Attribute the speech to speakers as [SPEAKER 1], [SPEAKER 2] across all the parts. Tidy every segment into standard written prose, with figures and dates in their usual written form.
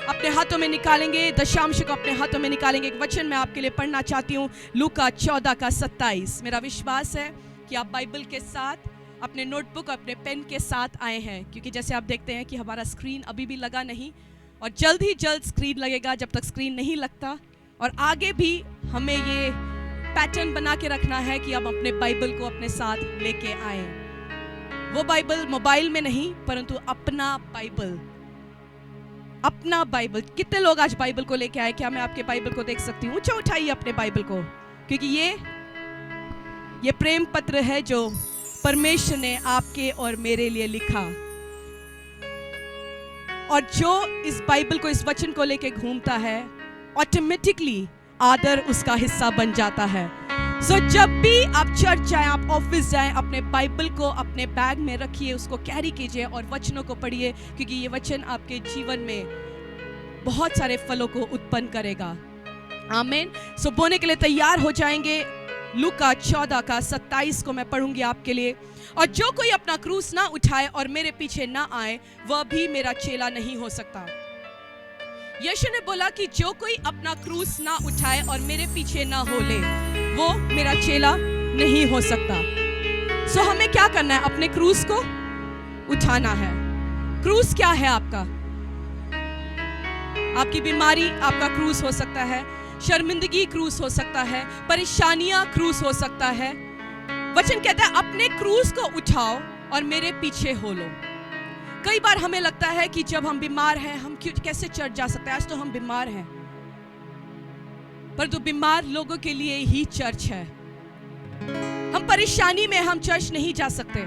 [SPEAKER 1] अपने हाथों में निकालेंगे, दशांश को अपने हाथों में निकालेंगे। एक वचन मैं आपके लिए पढ़ना चाहती हूँ, लूका 14:27। मेरा विश्वास है कि आप बाइबल के साथ, अपने नोटबुक, अपने पेन के साथ आए हैं, क्योंकि जैसे आप देखते हैं कि हमारा स्क्रीन अभी भी लगा नहीं और जल्द ही जल्द स्क्रीन लगेगा। जब तक स्क्रीन नहीं लगता, और आगे भी हमें ये पैटर्न बना के रखना है कि हम अपने बाइबल को अपने साथ लेके आए। वो बाइबल मोबाइल में नहीं, परंतु अपना बाइबल, अपना बाइबल। कितने लोग आज बाइबल को लेके आए? क्या मैं आपके बाइबल को देख सकती हूँ? ऊंचा उठाइए अपने बाइबल को, क्योंकि ये प्रेम पत्र है जो परमेश्वर ने आपके और मेरे लिए लिखा। और जो इस बाइबल को, इस वचन को लेके घूमता है, ऑटोमेटिकली आदर उसका हिस्सा बन जाता है। सो जब भी आप चर्च जाएं, आप ऑफिस जाएं, अपने बाइबल को अपने बैग में रखिए, उसको कैरी कीजिए और वचनों को पढ़िए, क्योंकि ये वचन आपके जीवन में बहुत सारे फलों को उत्पन्न करेगा। आमीन। सो बोने के लिए तैयार हो जाएंगे। लूका 14:27 को मैं पढ़ूंगी आपके लिए। और जो कोई अपना क्रूस ना उठाए और मेरे पीछे ना आए, वह भी मेरा चेला नहीं हो सकता। यीशु ने बोला कि जो कोई अपना क्रूस ना उठाए और मेरे पीछे ना हो ले, वो मेरा चेला नहीं हो सकता। सो हमें क्या करना है? अपने क्रूस को उठाना है। क्रूस क्या है आपका? आपकी बीमारी आपका क्रूस हो सकता है, शर्मिंदगी क्रूस हो सकता है, परेशानियां क्रूस हो सकता है। वचन कहता है अपने क्रूस को उठाओ और मेरे पीछे हो लो। कई बार हमें लगता है कि जब हम बीमार हैं, हम कैसे चर्च जा सकते हैं? आज तो हम बीमार हैं, परंतु बीमार लोगों के लिए ही चर्च है। हम परेशानी में हम चर्च नहीं जा सकते।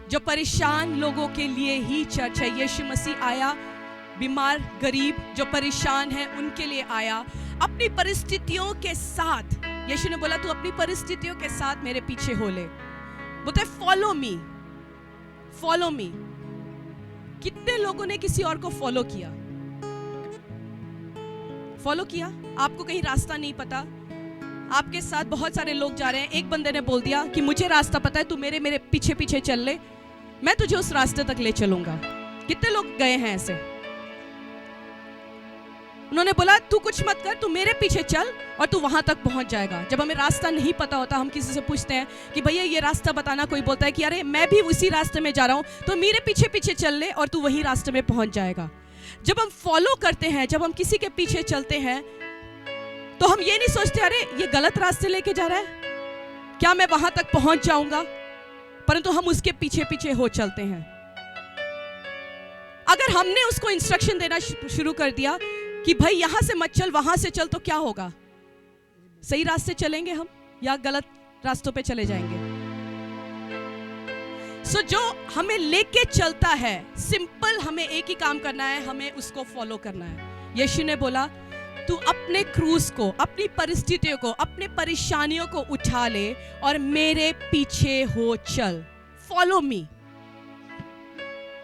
[SPEAKER 1] जो परेशान लोगों के लिए ही चर्च है। यीशु मसीह आया, बीमार, गरीब, जो परेशान है उनके लिए आया, अपनी परिस्थितियों के साथ। यीशु ने बोला तू अपनी परिस्थितियों के साथ मेरे पीछे हो ले। बोलते फॉलो मी, फॉलो मी। कितने लोगों ने किसी और को फॉलो किया? फॉलो किया। आपको कहीं रास्ता नहीं पता, आपके साथ बहुत सारे लोग जा रहे हैं, एक बंदे ने बोल दिया कि मुझे रास्ता पता है, तू मेरे पीछे पीछे चल ले, मैं तुझे उस रास्ते तक ले चलूंगा। कितने लोग गए हैं ऐसे? उन्होंने बोला तू कुछ मत कर, तू मेरे पीछे चल और तू वहां तक पहुंच जाएगा। जब हमें रास्ता नहीं पता होता, हम किसी से पूछते हैं कि भैया ये रास्ता बताना, कोई बोलता है कि अरे मैं भी उसी रास्ते में जा रहा हूं, तो मेरे पीछे पीछे चल ले और तू वही रास्ते में पहुंच जाएगा। जब हम फॉलो करते हैं, जब हम किसी के पीछे चलते हैं, तो हम ये नहीं सोचते अरे ये गलत रास्ते लेके जा रहा है, क्या मैं वहां तक पहुंच जाऊंगा? परंतु हम उसके पीछे पीछे हो चलते हैं। अगर हमने उसको इंस्ट्रक्शन देना शुरू कर दिया कि भाई यहां से मत चल, वहां से चल, तो क्या होगा? सही रास्ते चलेंगे हम या गलत रास्तों पे चले जाएंगे? सो जो हमें लेके चलता है, सिंपल हमें एक ही काम करना है, हमें उसको फॉलो करना है। यीशु ने बोला तू अपने क्रूस को, अपनी परिस्थितियों को, अपने परेशानियों को उठा ले और मेरे पीछे हो चल। Follow me.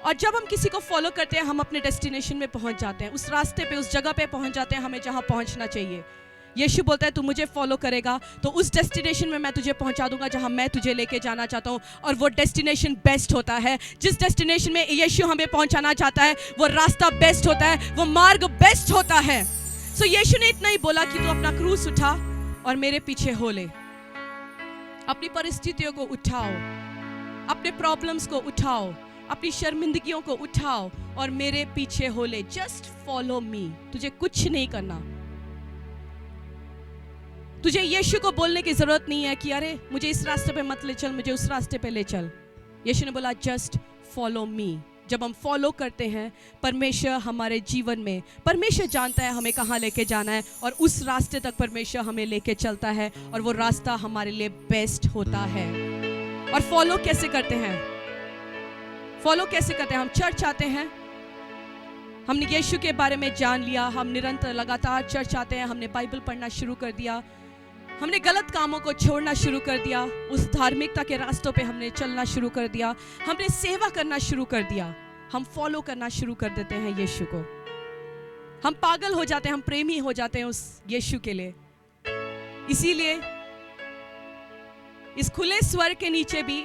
[SPEAKER 1] और जब हम किसी को फॉलो करते हैं, हम अपने डेस्टिनेशन में पहुंच जाते हैं, उस रास्ते पे, उस जगह पे पहुंच जाते हैं हमें जहां पहुंचना चाहिए। यीशु बोलता है तू मुझे फॉलो करेगा तो उस डेस्टिनेशन में मैं तुझे पहुंचा दूंगा जहां मैं तुझे लेके जाना चाहता हूं। और वो डेस्टिनेशन बेस्ट होता है। जिस डेस्टिनेशन में यीशु हमें पहुंचाना चाहता है, वो रास्ता बेस्ट होता है, वो मार्ग बेस्ट होता है। सो यीशु ने इतना ही बोला कि तू अपना क्रूस उठा और मेरे पीछे हो ले। अपनी परिस्थितियों को उठाओ, अपने प्रॉब्लम्स को उठाओ, अपनी शर्मिंदगियों को उठाओ और मेरे पीछे हो ले। Just follow me. तुझे कुछ नहीं करना। तुझे यीशु को बोलने की जरूरत नहीं है कि अरे मुझे इस रास्ते पे मत ले चल, मुझे उस रास्ते पे ले चल। यीशु ने बोला जस्ट फॉलो मी। जब हम फॉलो करते हैं परमेश्वर हमारे जीवन में, परमेश्वर जानता है हमें कहाँ लेके जाना है और उस रास्ते तक परमेश्वर हमें लेके चलता है और वो रास्ता हमारे लिए बेस्ट होता है। और फॉलो कैसे करते हैं? फॉलो कैसे करते हैं? हम चर्च आते हैं, हमने यीशु के बारे में जान लिया, हम निरंतर लगातार चर्च आते हैं, हमने बाइबल पढ़ना शुरू कर दिया, हमने गलत कामों को छोड़ना शुरू कर दिया, उस धार्मिकता के रास्तों पे हमने चलना शुरू कर दिया, हमने सेवा करना शुरू कर दिया, हम फॉलो करना शुरू कर देते हैं यीशु को। हम पागल हो जाते हैं, हम प्रेमी हो जाते हैं उस यीशु के लिए। इसीलिए इस खुले स्वर के नीचे भी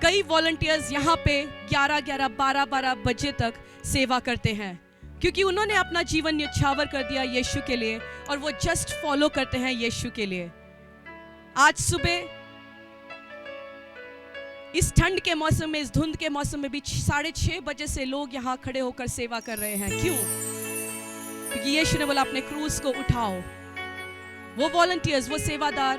[SPEAKER 1] कई वॉलंटियर्स यहाँ पे 11-11, 12-12 बजे तक सेवा करते हैं। क्योंकि उन्होंने अपना जीवन न्यौछावर कर दिया यीशु के लिए और वो जस्ट फॉलो करते हैं यीशु के लिए। आज सुबह इस ठंड के मौसम में, इस धुंध के मौसम में भी 6:30 बजे से लोग यहाँ खड़े होकर सेवा कर रहे हैं। क्यों? क्योंकि यीशु ने बोला अपने क्रूस को उठाओ। वो वॉलंटियर्स, वो सेवादार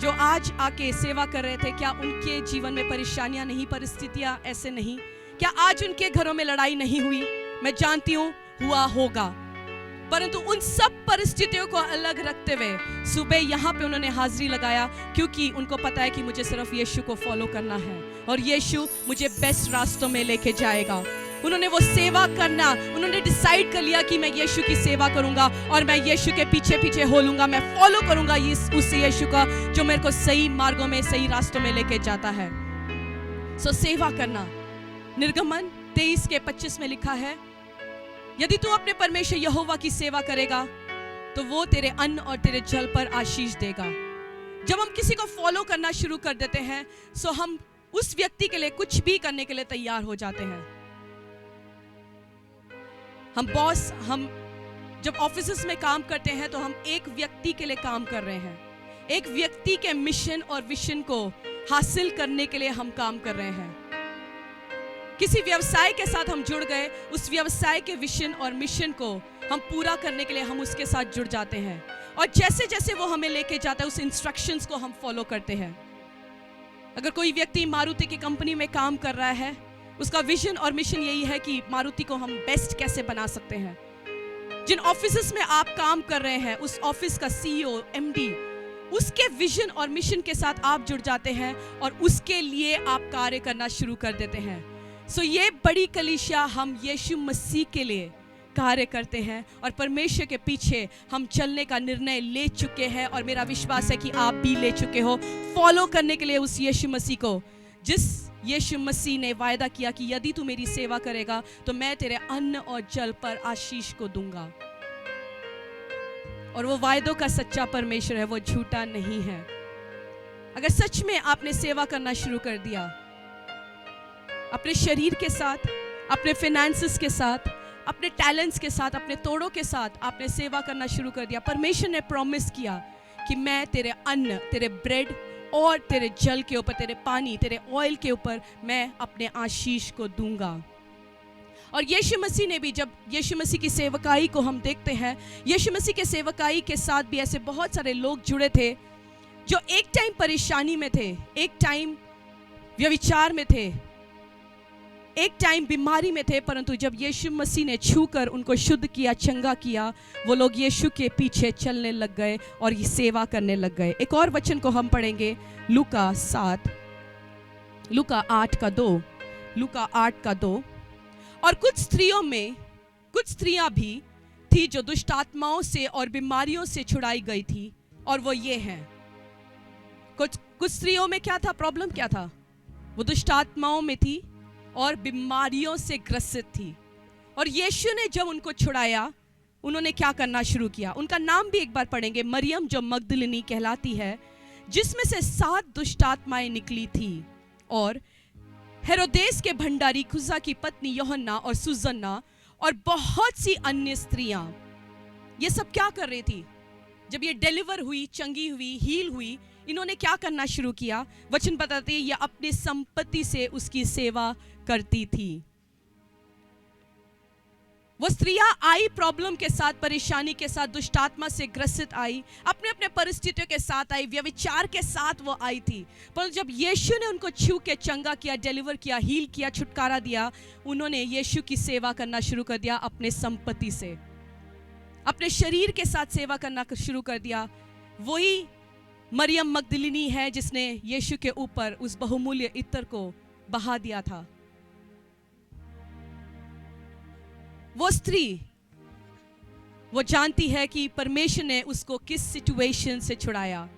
[SPEAKER 1] जो आज आके सेवा कर रहे थे, क्या उनके जीवन में परेशानियां नहीं, परिस्थितियां ऐसे नहीं? क्या आज उनके घरों में लड़ाई नहीं हुई? मैं जानती हूं हुआ होगा, परंतु उन सब परिस्थितियों को अलग रखते हुए सुबह यहाँ पे उन्होंने हाजिरी लगाया, क्योंकि उनको पता है कि मुझे सिर्फ यीशु को फॉलो करना है और यीशु मुझे बेस्ट रास्तों में लेके जाएगा। उन्होंने वो सेवा करना, उन्होंने डिसाइड कर लिया कि मैं यीशु की सेवा करूंगा और मैं यीशु के पीछे पीछे होलूंगा, मैं फॉलो करूंगा उस यीशु का जो मेरे को सही मार्गों में, सही रास्तों में लेके जाता है। सो सेवा करना। निर्गमन 23:25 में लिखा है, यदि तू अपने परमेश्वर यहोवा की सेवा करेगा तो वो तेरे अन्न और तेरे जल पर आशीष देगा। जब हम किसी को फॉलो करना शुरू कर देते हैं सो हम उस व्यक्ति के लिए कुछ भी करने के लिए तैयार हो जाते हैं। हम जब ऑफिस में काम करते हैं तो हम एक व्यक्ति के लिए काम कर रहे हैं, एक व्यक्ति के मिशन और विजन को हासिल करने के लिए हम काम कर रहे हैं। किसी व्यवसाय के साथ हम जुड़ गए, उस व्यवसाय के विजन और मिशन को हम पूरा करने के लिए हम उसके साथ जुड़ जाते हैं और जैसे जैसे वो हमें लेके जाता है उस इंस्ट्रक्शंस को हम फॉलो करते हैं। अगर कोई व्यक्ति मारुति की कंपनी में काम कर रहा है, उसका विजन और मिशन यही है कि मारुति को हम बेस्ट कैसे बना सकते हैं। जिन ऑफिस में आप काम कर रहे हैं, उस ऑफिस का CEO, MD, उसके विजन और मिशन के साथ आप जुड़ जाते हैं और उसके लिए आप कार्य करना शुरू कर देते हैं। सो ये बड़ी कलीसिया हम यीशु मसीह के लिए कार्य करते हैं और परमेश्वर के पीछे हम चलने का निर्णय ले चुके हैं और मेरा विश्वास है कि आप भी ले चुके हो फॉलो करने के लिए उस यीशु मसीह को, जिस यीशु मसीह ने वायदा किया कि यदि तू मेरी सेवा करेगा तो मैं तेरे अन्न और जल पर आशीष को दूंगा। और वो वायदों का सच्चा परमेश्वर है, वो झूठा नहीं है। अगर सच में आपने सेवा करना शुरू कर दिया, अपने शरीर के साथ, अपने फाइनेंसेस के साथ, अपने टैलेंट्स के साथ, अपने तोड़ों के साथ आपने सेवा करना शुरू कर दिया, परमेश्वर ने प्रॉमिस किया कि मैं तेरे अन्न, तेरे ब्रेड और तेरे जल के ऊपर, तेरे पानी, तेरे ऑयल के ऊपर मैं अपने आशीष को दूंगा। और यीशु मसीह ने भी, जब यीशु मसीह की सेवकाई को हम देखते हैं, यीशु मसीह के सेवकाई के साथ भी ऐसे बहुत सारे लोग जुड़े थे जो एक टाइम परेशानी में थे, एक टाइम व्यभिचार में थे, एक टाइम बीमारी में थे, परंतु जब यीशु मसीह ने छूकर उनको शुद्ध किया, चंगा किया, वो लोग यीशु के पीछे चलने लग गए और ये सेवा करने लग गए। एक और वचन को हम पढ़ेंगे, लूका 8:2। और कुछ स्त्रियां भी थी जो दुष्टात्माओं से और बीमारियों से छुड़ाई गई थी, और वो ये हैं। कुछ स्त्रियों में क्या था, प्रॉब्लम क्या था? वो दुष्टात्माओं में थी और बीमारियों से ग्रसित थी। और यीशु ने जब उनको छुड़ाया, उन्होंने क्या करना शुरू किया? उनका नाम भी एक बार पढ़ेंगे, मरियम जो मगदलिनी कहलाती है, जिसमें से 7 दुष्टात्माएं निकली थी, और हेरोदेस के भंडारी खुजा की पत्नी यूहन्ना और सुजन्ना और बहुत सी अन्य स्त्रियां। ये सब क्या कर रही थी? जब ये डिलीवर हुई, चंगी हुई, हील हुई, इन्होंने क्या करना शुरू किया? वचन बताते हैं ये अपनी संपत्ति से उसकी सेवा करती थी। वो स्त्रियां आई प्रॉब्लम के साथ, परेशानी के साथ, दुष्टात्मा से ग्रसित आई, अपने अपने परिस्थितियों के साथ आई, व्यभिचार के साथ वो आई थी। पर जब यीशु ने उनको छू के चंगा किया, डिलीवर किया, हील किया, छुटकारा दिया, उन्होंने यीशु की सेवा करना शुरू कर दिया। अपने संपत्ति से, अपने शरीर के साथ सेवा करना शुरू कर दिया। वही मरियम मगदलिनी है जिसने यीशु के ऊपर उस बहुमूल्य इत्र को बहा दिया था। वो स्त्री, वो जानती है कि परमेश्वर ने उसको किस सिचुएशन से छुड़ाया।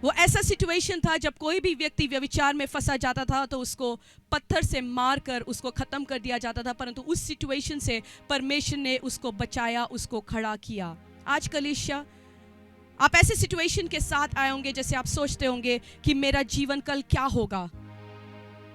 [SPEAKER 1] वो ऐसा सिचुएशन था जब कोई भी व्यक्ति व्यभिचार में फंसा जाता था तो उसको पत्थर से मारकर उसको खत्म कर दिया जाता था, परंतु उस सिचुएशन से परमेश्वर ने उसको बचाया, उसको खड़ा किया। आज कलीसिया, आप ऐसे सिचुएशन के साथ आए होंगे जैसे आप सोचते होंगे कि मेरा जीवन कल क्या होगा।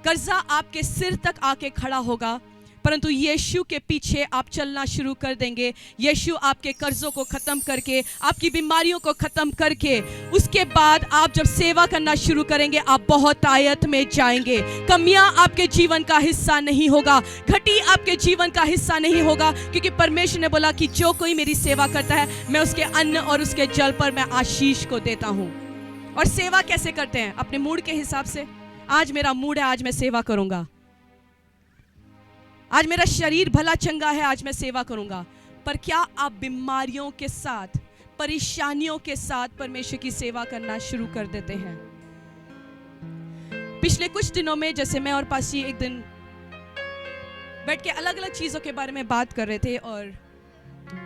[SPEAKER 1] कर्जा आपके सिर तक आके खड़ा होगा, परंतु यीशु के पीछे आप चलना शुरू कर देंगे, यीशु आपके कर्जों को ख़त्म करके, आपकी बीमारियों को ख़त्म करके, उसके बाद आप जब सेवा करना शुरू करेंगे आप बहुत आयत में जाएंगे। कमियां आपके जीवन का हिस्सा नहीं होगा, घटी आपके जीवन का हिस्सा नहीं होगा, क्योंकि परमेश्वर ने बोला कि जो कोई मेरी सेवा करता है मैं उसके अन्न और उसके जल पर मैं आशीष को देता हूँ। और सेवा कैसे करते हैं? अपने मूड के हिसाब से। आज मेरा मूड है, आज मैं सेवा करूंगा। आज मेरा शरीर भला चंगा है, आज मैं सेवा करूंगा। पर क्या आप बीमारियों के साथ, परेशानियों के साथ परमेश्वर की सेवा करना शुरू कर देते हैं? पिछले कुछ दिनों में जैसे मैं और पासी एक दिन बैठ के अलग अलग चीज़ों के बारे में बात कर रहे थे, और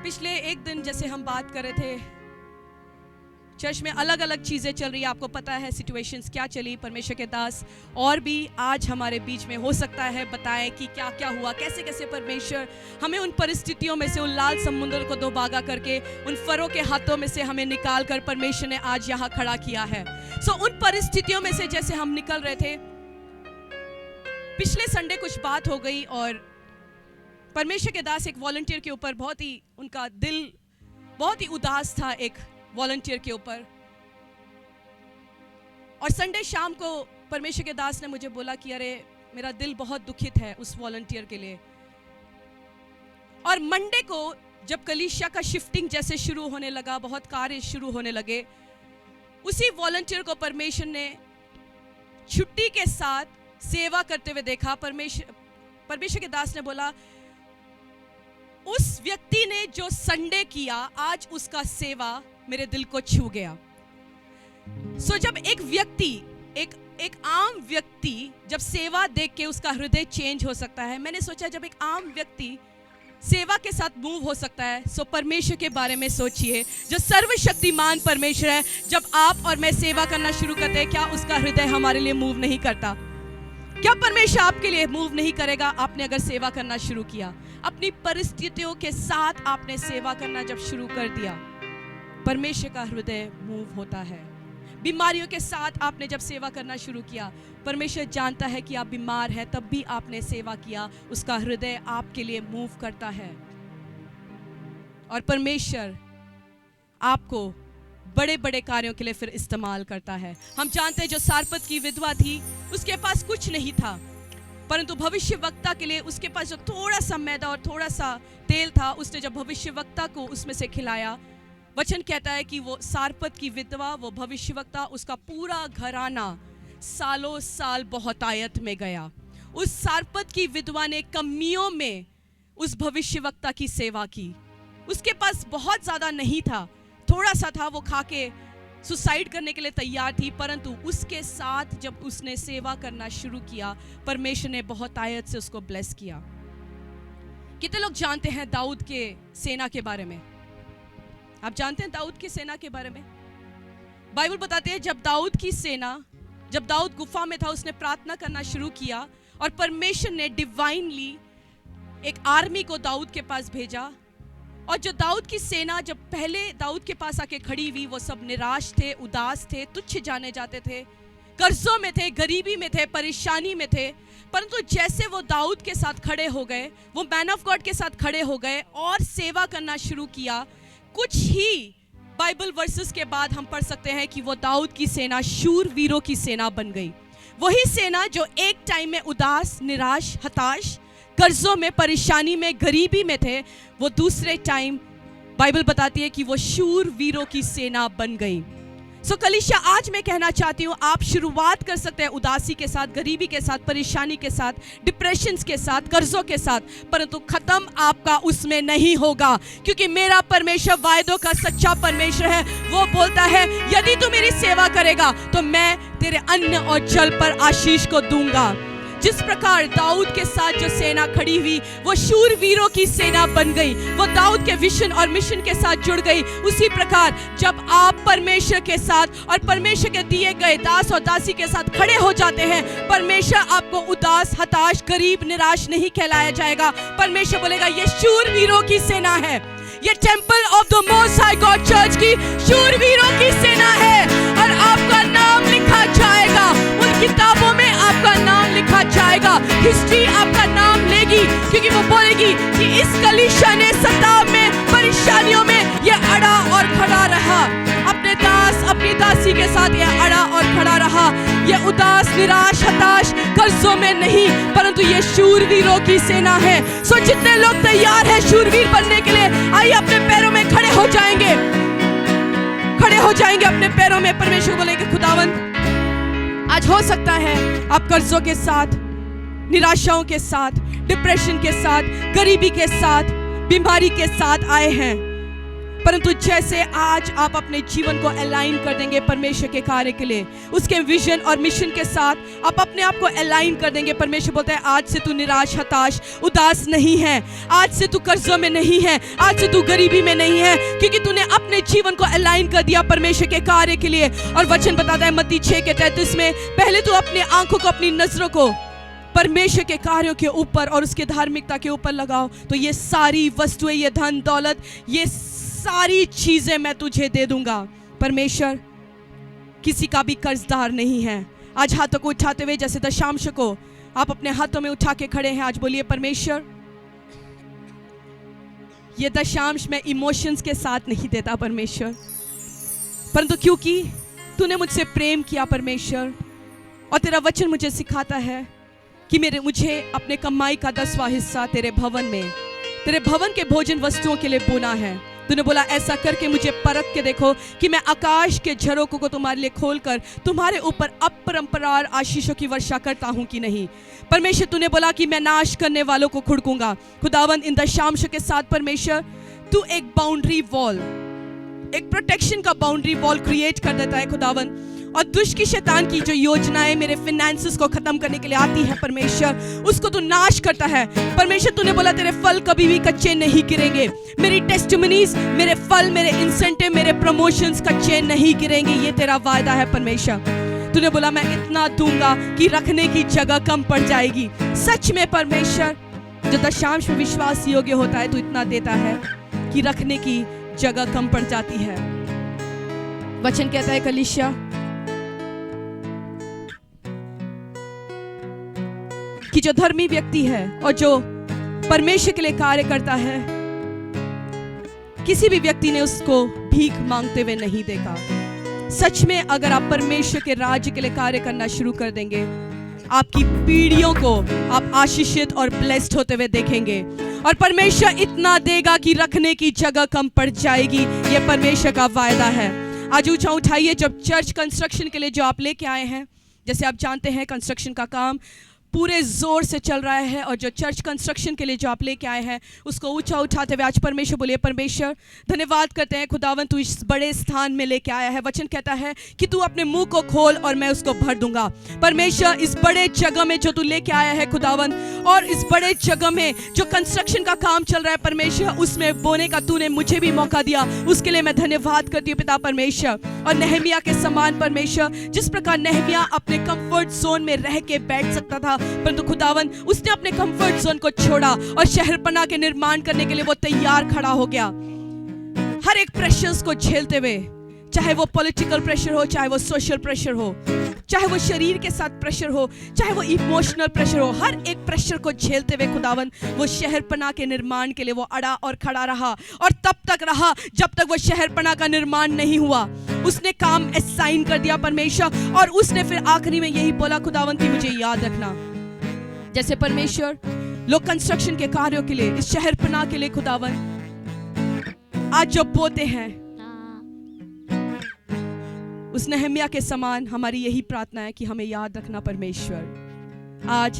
[SPEAKER 1] पिछले एक दिन जैसे हम बात कर रहे थे, चर्च में अलग अलग चीज़ें चल रही है, आपको पता है सिचुएशंस क्या चली। परमेश्वर के दास और भी आज हमारे बीच में हो सकता है बताएं कि क्या क्या हुआ, कैसे कैसे परमेश्वर हमें उन परिस्थितियों में से, उन लाल समुद्र को दोबागा करके, उन फरों के हाथों में से हमें निकाल कर परमेश्वर ने आज यहाँ खड़ा किया है। उन परिस्थितियों में से जैसे हम निकल रहे थे, पिछले संडे कुछ बात हो गई और परमेश्वर के दास एक वॉलंटियर के ऊपर बहुत ही, उनका दिल बहुत ही उदास था एक वॉलंटियर के ऊपर। और संडे शाम को परमेश्वर के दास ने मुझे बोला कि अरे मेरा दिल बहुत दुखित है उस वॉलंटियर के लिए। और मंडे को जब कलीसिया का शिफ्टिंग जैसे शुरू होने लगा, बहुत कार्य शुरू होने लगे, उसी वॉलंटियर को परमेश्वर ने छुट्टी के साथ सेवा करते हुए देखा। परमेश्वर के दास ने बोला उस व्यक्ति ने जो संडे किया, आज उसका सेवा मेरे दिल को छू गया। जब एक व्यक्ति, एक आम व्यक्ति जब सेवा देख के उसका हृदय चेंज हो सकता है, मैंने सोचा जब एक आम व्यक्ति सेवा के साथ मूव हो सकता है, सो परमेश्वर के बारे में सोचिए जो सर्वशक्तिमान परमेश्वर है। जब आप और मैं सेवा करना शुरू करते हैं, क्या उसका हृदय हमारे लिए मूव नहीं करता? क्या परमेश्वर आपके लिए मूव नहीं करेगा? आपने अगर सेवा करना शुरू किया, अपनी परिस्थितियों के साथ आपने सेवा करना जब शुरू कर दिया, परमेश्वर का हृदय मूव होता है। बीमारियों के साथ आपने जब सेवा करना शुरू किया, परमेश्वर जानता है कि आप बीमार हैं, तब भी आपने सेवा किया, उसका हृदय आपके लिए मूव करता है। और परमेश्वर आपको बड़े बड़े कार्यों के लिए फिर इस्तेमाल करता है। हम जानते हैं जो सारपत की विधवा थी, उसके पास कुछ नहीं था, परंतु भविष्यवक्ता के लिए उसके पास जो थोड़ा सा मैदा और थोड़ा सा तेल था, उसने जब भविष्यवक्ता को उसमें से खिलाया, वचन कहता है कि वो सारपत की विधवा, वो भविष्यवक्ता, उसका पूरा घराना सालों साल बहुत आयत में गया। उस सारपत की विधवा ने कमियों में उस भविष्यवक्ता की सेवा की। उसके पास बहुत ज़्यादा नहीं था, थोड़ा सा था, वो खा के सुसाइड करने के लिए तैयार थी, परंतु उसके साथ जब उसने सेवा करना शुरू किया, परमेश्वर ने बहुत आयत से उसको ब्लेस किया। कितने लोग जानते हैं दाऊद के सेना के बारे में? आप जानते हैं दाऊद की सेना के बारे में? बाइबल बताते हैं जब दाऊद की सेना, जब दाऊद गुफा में था, उसने प्रार्थना करना शुरू किया और परमेश्वर ने डिवाइनली एक आर्मी को दाऊद के पास भेजा। और जो दाऊद की सेना जब पहले दाऊद के पास आके खड़ी हुई, वो सब निराश थे, उदास थे, तुच्छ जाने जाते थे, कर्जों में थे, गरीबी में थे, परेशानी में थे। परंतु जैसे वो दाऊद के साथ खड़े हो गए, वो मैन ऑफ गॉड के साथ खड़े हो गए और सेवा करना शुरू किया, कुछ ही बाइबल वर्सेस के बाद हम पढ़ सकते हैं कि वो दाऊद की सेना शूरवीरों की सेना बन गई। वही सेना जो एक टाइम में उदास, निराश, हताश, कर्जों में, परेशानी में, गरीबी में थे, वो दूसरे टाइम बाइबल बताती है कि वो शूरवीरों की सेना बन गई। कलीसिया, आज मैं कहना चाहती हूँ, आप शुरुआत कर सकते हैं उदासी के साथ, गरीबी के साथ, परेशानी के साथ, डिप्रेशन के साथ, कर्जों के साथ, परंतु खत्म आपका उसमें नहीं होगा, क्योंकि मेरा परमेश्वर वायदों का सच्चा परमेश्वर है। वो बोलता है यदि तू मेरी सेवा करेगा तो मैं तेरे अन्न और जल पर आशीष को दूंगा। जिस प्रकार दाऊद के साथ जो सेना खड़ी हुई, वो शूरवीरों की सेना बन गई, वो दाऊद के विजन और मिशन के साथ जुड़ गई। उसी प्रकार जब आप परमेश्वर के साथ और परमेश्वर के दिए गए दास और दासी के साथ खड़े हो जाते हैं, परमेश्वर आपको उदास, हताश, गरीब, निराश नहीं कहलाया जाएगा। परमेश्वर बोलेगा ये शूरवीरों की सेना है, ये temple of the most high God church की शूरवीरों की सेना है, और आपका नाम लिखा जाएगा, उन किताबों में आपका नाम लिखा जाएगा, हिस्ट्री आपका नाम लेगी क्योंकि वो बोलेगी कि इस कलीसिया ने सताव में, परेशानियों में ये अड़ा और खड़ा रहा, अपने दास अपनी दासी के साथ ये अड़ा और खड़ा रहा। ये उदास, निराश, हताश, कर्जों में नहीं, परंतु ये शूरवीरों की सेना है। सो जितने लोग तैयार हैं शूरवीर बनने के लिए, आइए अपने पैरों में खड़े हो जाएंगे, खड़े हो जाएंगे अपने पैरों में। परमेश्वर बोलेंगे खुदावन आज हो सकता है आप कर्जों के साथ, निराशाओं के साथ, डिप्रेशन के साथ, गरीबी के साथ, बीमारी के साथ आए हैं, परंतु जैसे आज आप अपने जीवन को अलाइन कर देंगे परमेश्वर के कार्य के लिए, उसके विजन और मिशन के साथ आप अपने आप को अलाइन कर देंगे। परमेश्वर बोलता है आज से तू निराश, हताश, उदास नहीं है, आज से तू कर्जों में नहीं है, आज से तू गरीबी में नहीं है, क्योंकि तूने अपने जीवन को अलाइन कर दिया परमेश्वर के कार्य के लिए। और वचन बताता है मत्ती 6:33 में, पहले तू अपनी आंखों को, अपनी नजरों को परमेश्वर के कार्यों के ऊपर और उसके धार्मिकता के ऊपर लगाओ, तो ये सारी वस्तुएं, ये धन दौलत, ये सारी चीजें मैं तुझे दे दूंगा। परमेश्वर किसी का भी कर्जदार नहीं है। आज हाथों को उठाते हुए जैसे दशांश को आप अपने हाथों में उठा के खड़े हैं, आज बोलिए परमेश्वर ये दशांश मैं इमोशंस के साथ नहीं देता परमेश्वर, परंतु क्योंकि तूने मुझसे प्रेम किया परमेश्वर, और तेरा वचन मुझे सिखाता है कि मुझे अपने कमाई का 10वां हिस्सा तेरे भवन में, तेरे भवन के भोजन वस्तुओं के लिए बोना है। तूने बोला ऐसा करके मुझे परख के देखो कि मैं आकाश के झरोकों को तुम्हारे लिए खोलकर तुम्हारे ऊपर अपरंपरार आशीषों की वर्षा करता हूं कि नहीं। परमेश्वर तूने बोला कि मैं नाश करने वालों को खुड़कूंगा। खुदावन इन दशांश के साथ परमेश्वर तू एक बाउंड्री वॉल, एक प्रोटेक्शन का बाउंड्री वॉल क्रिएट कर देता है खुदावन, और दुष्ट की शैतान की जो योजनाएं मेरे फिनेंसेस को खत्म करने के लिए आती है परमेश्वर, उसको तू नाश करता है। परमेश्वर तूने बोला तेरे फल कभी भी कच्चे नहीं गिरेंगे, मेरी टेस्टिमनीज, मेरे फल, मेरे इंसेंटिव, मेरे प्रमोशंस कच्चे नहीं गिरेंगे, ये तेरा वायदा है परमेश्वर। तूने बोला मैं इतना दूंगा कि रखने की जगह कम पड़ जाएगी। सच में परमेश्वर जो दशांश में विश्वास योग्य होता है, तू इतना देता है कि रखने की जगह कम पड़ जाती है। वचन कहता है कलीसिया कि जो धर्मी व्यक्ति है और जो परमेश्वर के लिए कार्य करता है, किसी भी व्यक्ति ने उसको भीख मांगते हुए नहीं देखा। सच में अगर आप परमेश्वर के राज्य के लिए कार्य करना शुरू कर देंगे, आपकी पीढ़ियों को आप आशीषित और ब्लेस्ड होते हुए देखेंगे, और परमेश्वर इतना देगा कि रखने की जगह कम पड़ जाएगी। यह परमेश्वर का वायदा है। आज ऊंचा उठाइए, जब चर्च कंस्ट्रक्शन के लिए जो आप लेके आए हैं, जैसे आप जानते हैं कंस्ट्रक्शन का काम पूरे जोर से चल रहा है, और जो चर्च कंस्ट्रक्शन के लिए जो आप लेके आए हैं उसको ऊंचा उठाते हुए आज परमेश्वर बोलिए परमेश्वर धन्यवाद करते हैं खुदावन, तू इस बड़े स्थान में लेके आया है। वचन कहता है कि तू अपने मुंह को खोल और मैं उसको भर दूंगा। परमेश्वर इस बड़े जगह में जो तू लेके आया है खुदावन, और इस बड़े जगह में जो कंस्ट्रक्शन का काम चल रहा है परमेश्वर, उसमें बोने का तूने मुझे भी मौका दिया, उसके लिए मैं धन्यवाद करती हूँ पिता परमेश्वर। और नेहमिया के समान परमेश्वर, जिस प्रकार नेहमिया अपने कंफर्ट जोन में रह के बैठ सकता था, परंतु खुदावन उसने अपने कंफर्ट जोन को छोड़ा और शहरपनाह के निर्माण करने के लिए वो तैयार खड़ा हो गया। हर एक प्रेशर्स को झेलते हुए, चाहे वो पॉलिटिकल प्रेशर हो, चाहे वो सोशल प्रेशर हो, चाहे वो शरीर के साथ प्रेशर हो, चाहे वो इमोशनल प्रेशर हो, हर एक प्रेशर को झेलते हुए खुदावन वो शहरपनाह के निर्माण के लिए वो अड़ा और खड़ा रहा, और तब तक रहा जब तक वो शहरपनाह का निर्माण नहीं हुआ। उसने काम असाइन कर दिया परमेश्वर, और उसने फिर आखिरी में यही बोला खुदावन कि मुझे याद रखना। जैसे परमेश्वर लोग कंस्ट्रक्शन के कार्यों के लिए, इस शहरपनाह के लिए खुदावन आज जो बोते हैं, उस नेहमिया के समान हमारी यही प्रार्थना है कि हमें याद रखना परमेश्वर। आज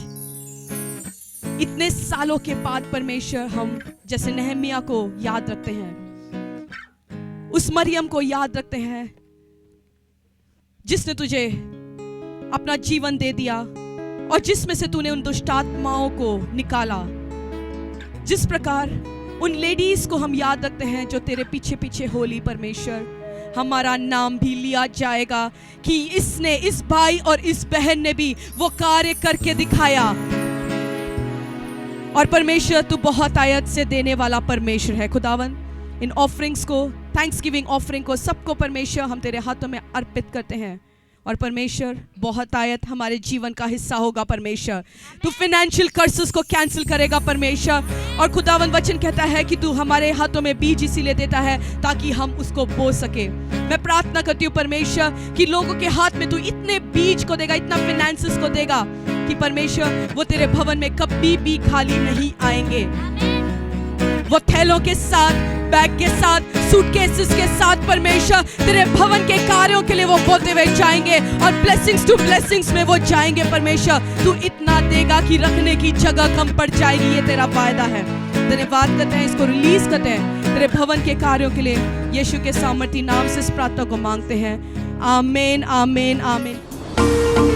[SPEAKER 1] इतने सालों के बाद परमेश्वर हम जैसे नेहमिया को याद रखते हैं, उस मरियम को याद रखते हैं जिसने तुझे अपना जीवन दे दिया और जिसमें से तूने उन दुष्टात्माओं को निकाला। जिस प्रकार उन लेडीज को हम याद रखते हैं जो तेरे पीछे पीछे होली परमेश्वर, हमारा नाम भी लिया जाएगा कि इसने, इस भाई और इस बहन ने भी वो कार्य करके दिखाया। और परमेश्वर तू बहुत आयत से देने वाला परमेश्वर है खुदावन। इन ऑफरिंग्स को, थैंक्सगिविंग ऑफरिंग को, सबको परमेश्वर हम तेरे हाथों में अर्पित करते हैं। और परमेश्वर बहुत आयत हमारे जीवन का हिस्सा होगा। परमेश्वर तू फाइनेंशियल कर्सेस को कैंसिल करेगा परमेश्वर। और खुदावन वचन कहता है कि तू हमारे हाथों में बीज इसीलिए देता है ताकि हम उसको बो सके। मैं प्रार्थना करती हूँ परमेश्वर कि लोगों के हाथ में तू इतने बीज को देगा, इतना फाइनेंसेस को देगा कि परमेश्वर वो तेरे भवन में कभी भी खाली नहीं आएंगे। वो थैलों के साथ, बैग के साथ, सूटकेसेस के साथ परमेश्वर तेरे भवन के कार्यों के लिए वो बोलते हुए जाएंगे और ब्लेसिंग्स टू ब्लेसिंग्स में वो जाएंगे। परमेश्वर तू इतना देगा कि रखने की जगह कम पड़ जाएगी। ये तेरा वायदा है। धन्यवाद करते हैं, इसको रिलीज करते हैं तेरे भवन के कार्यों के लिए। यीशु के सामर्थी नाम से इस प्रार्थना को मांगते हैं। आमीन, आमीन, आमीन।